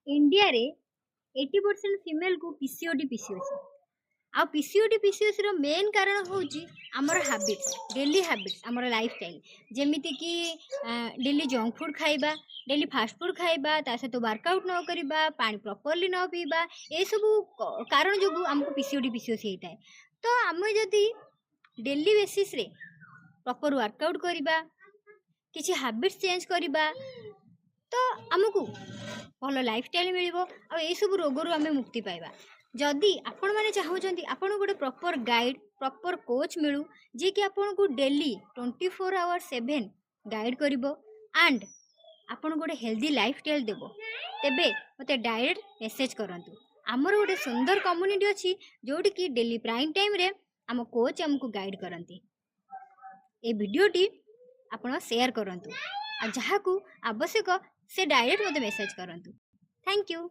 India रे 80% female को PCOD PCOS आ पीसीओडी पीसीओएस रो मेन कारण होची हमर हैबिट्स डेली हैबिट्स हमर लाइफस्टाइल जेमिति कि डेली जंक फूड खाइबा डेली फास्ट फूड खाइबा ता सहित वर्कआउट न करिबा पानी प्रॉपर्ली न पीबा ए सब कारण जो हमको पीसीओडी पीसीओएस होता है। तो हम जदी डेली बेसिस रे प्रॉपर वर्कआउट करिबा किछि हैबिट्स चेंज करिबा तो आमको भल लाइफस्टाइल मिल सब रोगर आम मुक्ति पाइबा। जदि आपण मैंने चाहते आपन गोटे प्रॉपर गाइड प्रॉपर कोच मिलू जी कि आपन को डेली 24/7 गाइड करिवो एंड आपन गोटे हेल्दी लाइफस्टाइल देबो तेबे मते डायरेक्ट मेसेज करंतु। आमर गोटे सुंदर कम्युनिटी अच्छी जोटी कि डेली प्राइम टाइम रे आम कोच आमको गाइड करंती। ए वीडियोटी आपण शेयर करंतु आ जहाकू आवश्यक से डायरेक्ट मते मेसेज करंतु। Thank you.